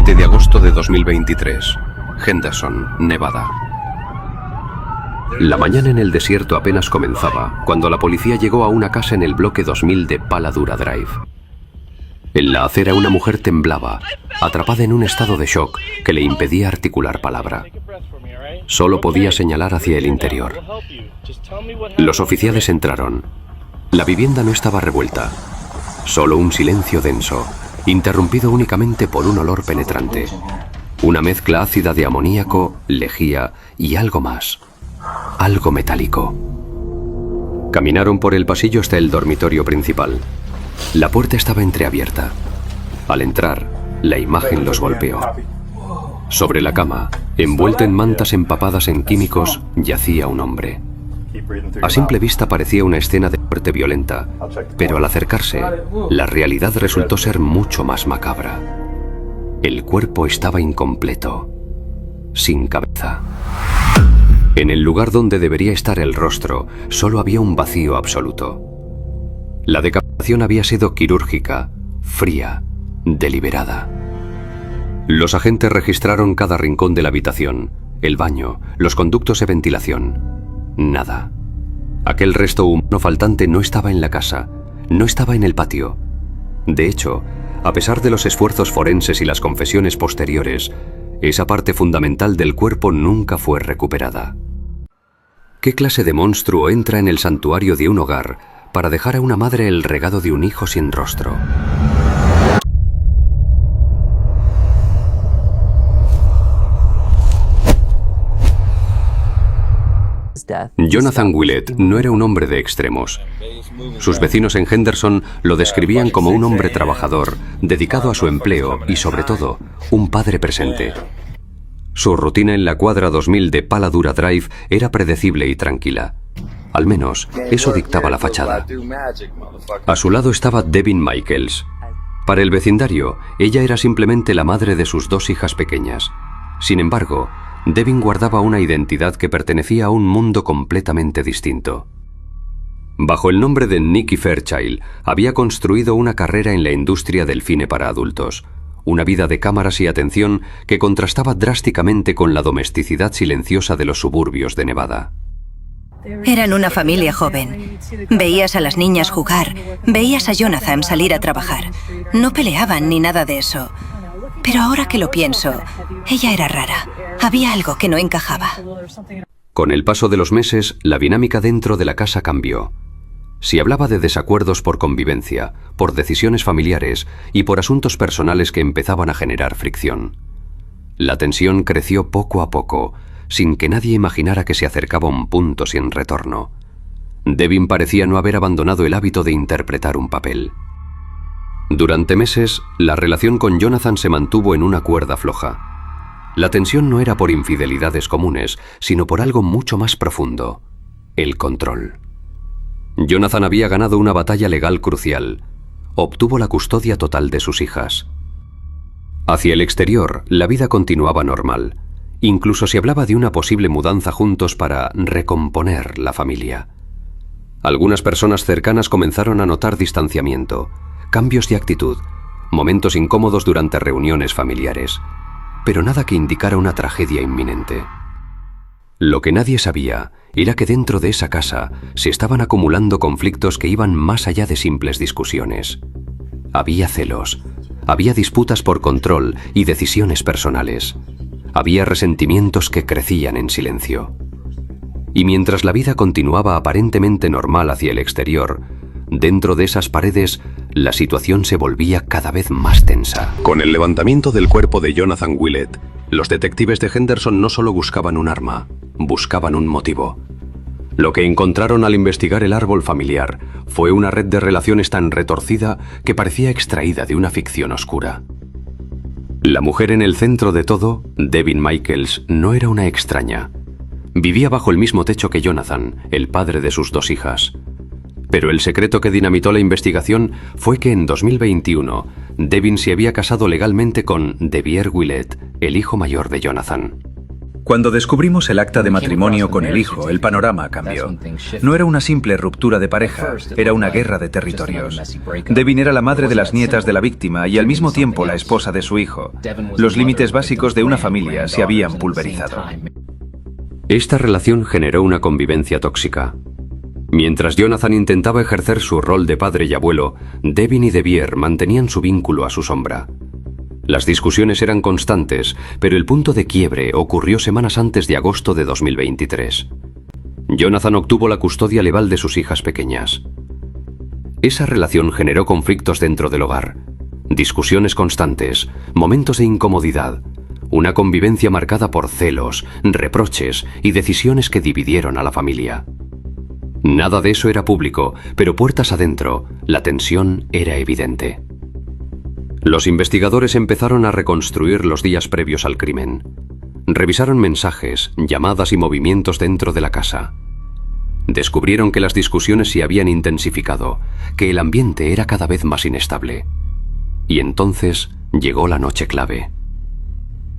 7 de agosto de 2023, Henderson, Nevada. La mañana en el desierto apenas comenzaba cuando la policía llegó a una casa en el bloque 2000 de Paladura Drive. En la acera una mujer temblaba, atrapada en un estado de shock que le impedía articular palabra. Solo podía señalar hacia el interior. Los oficiales entraron. La vivienda no estaba revuelta. Solo un silencio denso, interrumpido únicamente por un olor penetrante. Una mezcla ácida de amoníaco, lejía y algo más. Algo metálico. Caminaron por el pasillo hasta el dormitorio principal. La puerta estaba entreabierta. Al entrar, la imagen los golpeó. Sobre la cama, envuelto en mantas empapadas en químicos, yacía un hombre. A simple vista parecía una escena de muerte violenta, pero al acercarse, la realidad resultó ser mucho más macabra. El cuerpo estaba incompleto, sin cabeza. En el lugar donde debería estar el rostro, solo había un vacío absoluto. La decapitación había sido quirúrgica, fría, deliberada. Los agentes registraron cada rincón de la habitación, el baño, los conductos de ventilación. Nada. Aquel resto humano faltante no estaba en la casa, no estaba en el patio. De hecho, a pesar de los esfuerzos forenses y las confesiones posteriores, esa parte fundamental del cuerpo nunca fue recuperada. ¿Qué clase de monstruo entra en el santuario de un hogar para dejar a una madre el regalo de un hijo sin rostro? Jonathan Willett no era un hombre de extremos. Sus vecinos en Henderson lo describían como un hombre trabajador, dedicado a su empleo y, sobre todo, un padre presente. Su rutina en la cuadra 2000 de Paladura Drive era predecible y tranquila. Al menos, eso dictaba la fachada. A su lado estaba Devin Michaels. Para el vecindario, ella era simplemente la madre de sus 2 hijas pequeñas. Sin embargo, Devin guardaba una identidad que pertenecía a un mundo completamente distinto. Bajo el nombre de Nikki Fairchild, había construido una carrera en la industria del cine para adultos, una vida de cámaras y atención que contrastaba drásticamente con la domesticidad silenciosa de los suburbios de Nevada. Eran una familia joven. Veías a las niñas jugar, veías a Jonathan salir a trabajar. No peleaban ni nada de eso. Pero ahora que lo pienso, ella era rara. Había algo que no encajaba. Con el paso de los meses, la dinámica dentro de la casa cambió. Si hablaba de desacuerdos por convivencia, por decisiones familiares y por asuntos personales que empezaban a generar fricción. La tensión creció poco a poco, sin que nadie imaginara que se acercaba un punto sin retorno. Devin parecía no haber abandonado el hábito de interpretar un papel. Durante meses, la relación con Jonathan se mantuvo en una cuerda floja. La tensión no era por infidelidades comunes, sino por algo mucho más profundo: el control. Jonathan había ganado una batalla legal crucial. Obtuvo la custodia total de sus hijas. Hacia el exterior, la vida continuaba normal. Incluso se hablaba de una posible mudanza juntos para recomponer la familia. Algunas personas cercanas comenzaron a notar distanciamiento, cambios de actitud, momentos incómodos durante reuniones familiares, pero nada que indicara una tragedia inminente. Lo que nadie sabía era que dentro de esa casa se estaban acumulando conflictos que iban más allá de simples discusiones. Había celos, había disputas por control y decisiones personales. Había resentimientos que crecían en silencio. Y mientras la vida continuaba aparentemente normal hacia el exterior, dentro de esas paredes, la situación se volvía cada vez más tensa. Con el levantamiento del cuerpo de Jonathan Willett, los detectives de Henderson no solo buscaban un arma, buscaban un motivo. Lo que encontraron al investigar el árbol familiar fue una red de relaciones tan retorcida que parecía extraída de una ficción oscura. La mujer en el centro de todo, Devin Michaels, no era una extraña. Vivía bajo el mismo techo que Jonathan, el padre de sus 2 hijas. Pero el secreto que dinamitó la investigación fue que en 2021, Devin se había casado legalmente con Devier Willett, el hijo mayor de Jonathan. Cuando descubrimos el acta de matrimonio con el hijo, el panorama cambió. No era una simple ruptura de pareja, era una guerra de territorios. Devin era la madre de las nietas de la víctima y al mismo tiempo la esposa de su hijo. Los límites básicos de una familia se habían pulverizado. Esta relación generó una convivencia tóxica. Mientras Jonathan intentaba ejercer su rol de padre y abuelo, Devin y Devier mantenían su vínculo a su sombra. Las discusiones eran constantes, pero el punto de quiebre ocurrió semanas antes de agosto de 2023. Jonathan obtuvo la custodia legal de sus hijas pequeñas. Esa relación generó conflictos dentro del hogar, discusiones constantes, momentos de incomodidad, una convivencia marcada por celos, reproches y decisiones que dividieron a la familia. Nada de eso era público, pero puertas adentro, la tensión era evidente. Los investigadores empezaron a reconstruir los días previos al crimen. Revisaron mensajes, llamadas y movimientos dentro de la casa. Descubrieron que las discusiones se habían intensificado, que el ambiente era cada vez más inestable. Y entonces llegó la noche clave.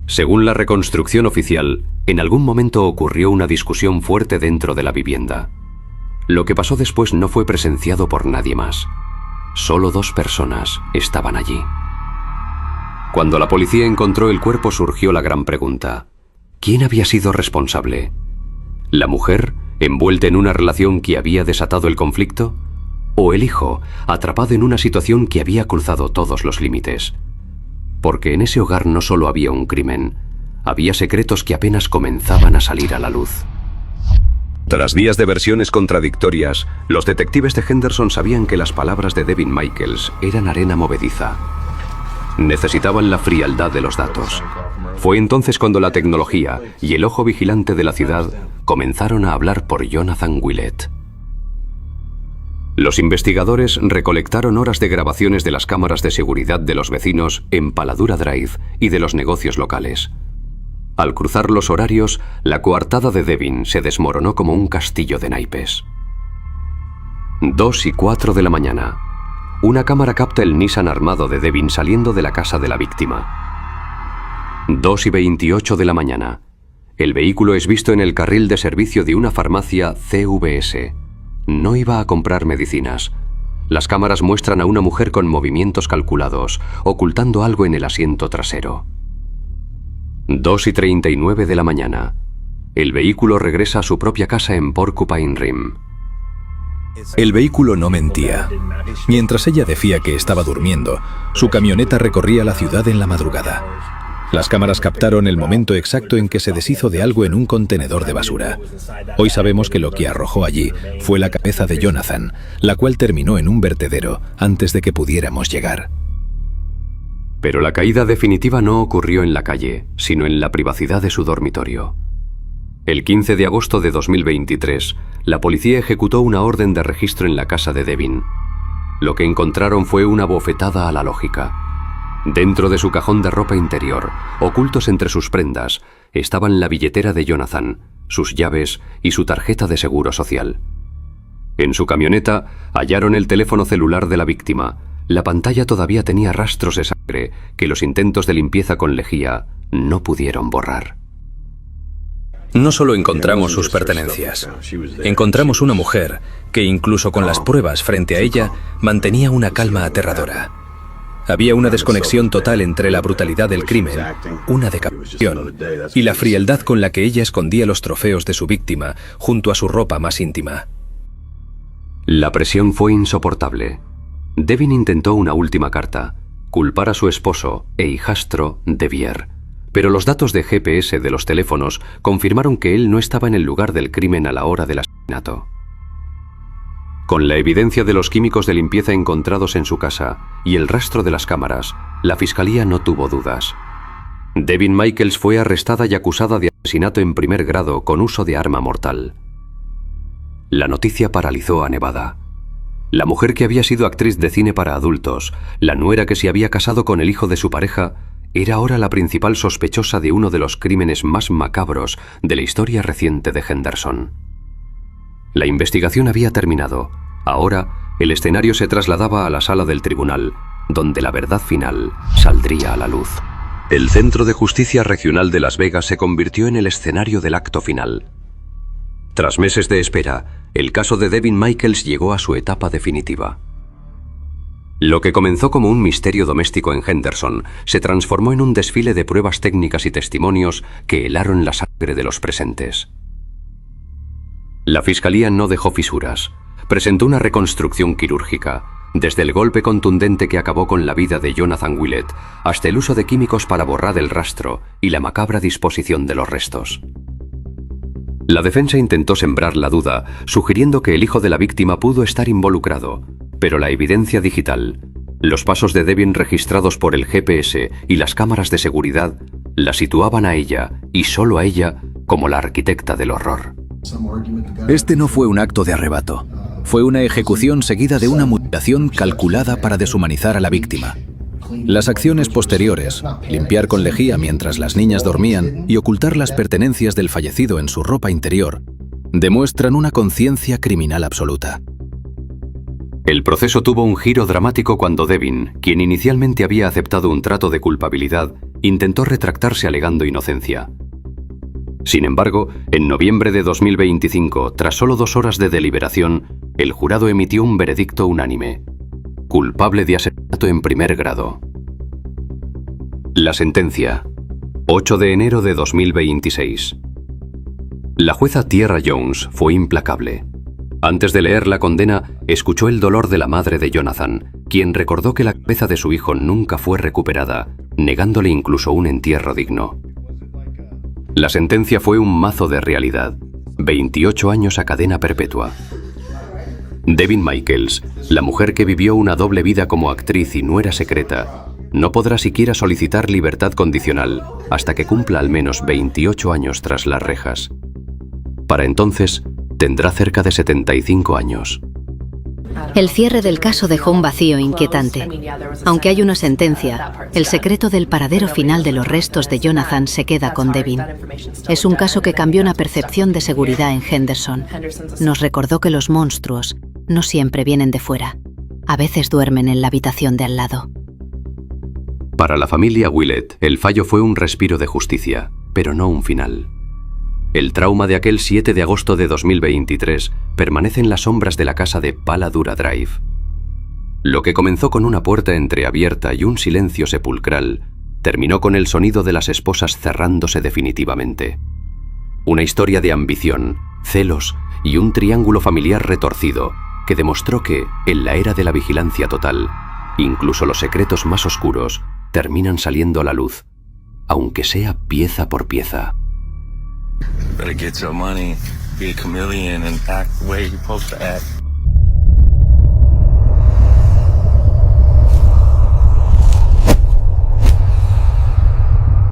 Según la reconstrucción oficial, en algún momento ocurrió una discusión fuerte dentro de la vivienda. Lo que pasó después no fue presenciado por nadie más. Solo 2 personas estaban allí. Cuando la policía encontró el cuerpo surgió la gran pregunta: ¿quién había sido responsable? ¿La mujer, envuelta en una relación que había desatado el conflicto? ¿O el hijo, atrapado en una situación que había cruzado todos los límites? Porque en ese hogar no solo había un crimen, había secretos que apenas comenzaban a salir a la luz. Tras días de versiones contradictorias, los detectives de Henderson sabían que las palabras de Devin Michaels eran arena movediza. Necesitaban la frialdad de los datos. Fue entonces cuando la tecnología y el ojo vigilante de la ciudad comenzaron a hablar por Jonathan Willett. Los investigadores recolectaron horas de grabaciones de las cámaras de seguridad de los vecinos en Paladura Drive y de los negocios locales. Al cruzar los horarios, la coartada de Devin se desmoronó como un castillo de naipes. 2 y 4 de la mañana. Una cámara capta el Nissan armado de Devin saliendo de la casa de la víctima. 2 y 28 de la mañana. El vehículo es visto en el carril de servicio de una farmacia CVS. No iba a comprar medicinas. Las cámaras muestran a una mujer con movimientos calculados, ocultando algo en el asiento trasero. 2 y 39 de la mañana. El vehículo regresa a su propia casa en Porcupine Rim. El vehículo no mentía. Mientras ella decía que estaba durmiendo, su camioneta recorría la ciudad en la madrugada. Las cámaras captaron el momento exacto en que se deshizo de algo en un contenedor de basura. Hoy sabemos que lo que arrojó allí fue la cabeza de Jonathan, la cual terminó en un vertedero antes de que pudiéramos llegar. Pero la caída definitiva no ocurrió en la calle, sino en la privacidad de su dormitorio. El 15 de agosto de 2023, la policía ejecutó una orden de registro en la casa de Devin. Lo que encontraron fue una bofetada a la lógica. Dentro de su cajón de ropa interior, ocultos entre sus prendas, estaban la billetera de Jonathan, sus llaves y su tarjeta de seguro social. En su camioneta hallaron el teléfono celular de la víctima. La pantalla todavía tenía rastros de sangre que los intentos de limpieza con lejía no pudieron borrar. No solo encontramos sus pertenencias, encontramos una mujer que incluso con las pruebas frente a ella mantenía una calma aterradora. Había una desconexión total entre la brutalidad del crimen, una decapitación, y la frialdad con la que ella escondía los trofeos de su víctima junto a su ropa más íntima. La presión fue insoportable. Devin intentó una última carta, culpar a su esposo e hijastro, Devier. Pero los datos de GPS de los teléfonos confirmaron que él no estaba en el lugar del crimen a la hora del asesinato. Con la evidencia de los químicos de limpieza encontrados en su casa y el rastro de las cámaras, la fiscalía no tuvo dudas. Devin Michaels fue arrestada y acusada de asesinato en primer grado con uso de arma mortal. La noticia paralizó a Nevada. La mujer que había sido actriz de cine para adultos, la nuera que se había casado con el hijo de su pareja, era ahora la principal sospechosa de uno de los crímenes más macabros de la historia reciente de Henderson. La investigación había terminado. Ahora, el escenario se trasladaba a la sala del tribunal, donde la verdad final saldría a la luz. El Centro de Justicia Regional de Las Vegas se convirtió en el escenario del acto final. Tras meses de espera, el caso de Devin Michaels llegó a su etapa definitiva. Lo que comenzó como un misterio doméstico en Henderson se transformó en un desfile de pruebas técnicas y testimonios que helaron la sangre de los presentes. La fiscalía no dejó fisuras. Presentó una reconstrucción quirúrgica, desde el golpe contundente que acabó con la vida de Jonathan Willett hasta el uso de químicos para borrar el rastro y la macabra disposición de los restos. La defensa intentó sembrar la duda, sugiriendo que el hijo de la víctima pudo estar involucrado, pero la evidencia digital, los pasos de Devin registrados por el GPS y las cámaras de seguridad la situaban a ella, y solo a ella, como la arquitecta del horror. Este no fue un acto de arrebato. Fue una ejecución seguida de una mutilación calculada para deshumanizar a la víctima. Las acciones posteriores, limpiar con lejía mientras las niñas dormían y ocultar las pertenencias del fallecido en su ropa interior, demuestran una conciencia criminal absoluta. El proceso tuvo un giro dramático cuando Devin, quien inicialmente había aceptado un trato de culpabilidad, intentó retractarse alegando inocencia. Sin embargo, en noviembre de 2025, tras solo 2 horas de deliberación, el jurado emitió un veredicto unánime: culpable de asesinato en primer grado. La sentencia: 8 de enero de 2026. La jueza Tierra Jones fue implacable. Antes de leer la condena, escuchó el dolor de la madre de Jonathan, quien recordó que la cabeza de su hijo nunca fue recuperada, negándole incluso un entierro digno. La sentencia fue un mazo de realidad: 28 años a cadena perpetua. Devin Michaels, la mujer que vivió una doble vida como actriz y nuera secreta, no podrá siquiera solicitar libertad condicional hasta que cumpla al menos 28 años tras las rejas. Para entonces, tendrá cerca de 75 años. El cierre del caso dejó un vacío inquietante. Aunque hay una sentencia, el secreto del paradero final de los restos de Jonathan se queda con Devin. Es un caso que cambió la percepción de seguridad en Henderson. Nos recordó que los monstruos no siempre vienen de fuera. A veces duermen en la habitación de al lado. Para la familia Willett, el fallo fue un respiro de justicia, pero no un final. El trauma de aquel 7 de agosto de 2023 permanece en las sombras de la casa de Pala Dura Drive. Lo que comenzó con una puerta entreabierta y un silencio sepulcral, terminó con el sonido de las esposas cerrándose definitivamente. Una historia de ambición, celos y un triángulo familiar retorcido que demostró que, en la era de la vigilancia total, incluso los secretos más oscuros terminan saliendo a la luz, aunque sea pieza por pieza. Better get your money, be a chameleon, and act the way you're supposed to act.